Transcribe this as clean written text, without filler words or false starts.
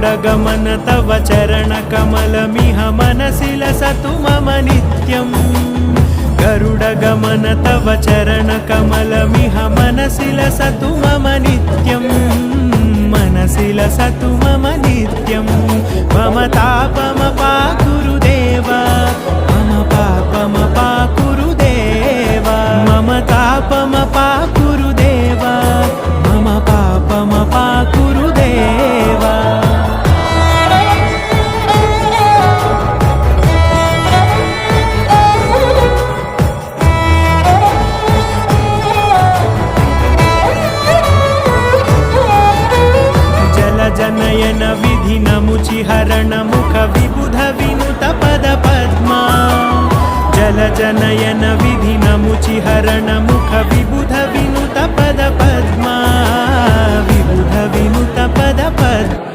गरुडगमन तव चरणकमलमिह मनसि लसतु मम नित्यम् गरुडगमन तव चरणकमलमिह मनसि लसतु मम नित्यम् मनसि लसतु मम नित्यम् मम तापमपाकुरुदेव मम पापमपाकुरुदेव मम तापमपाकुरुदेव मम पापमपाकुरुदेव जनयन विधिनमुचिहरण मुख विबुध विनुत पद पद्मा जल जनयन विधिनमुचिहरण मुख विबुध विनुत पद पद्मा विबुध विनुत पद पद्मा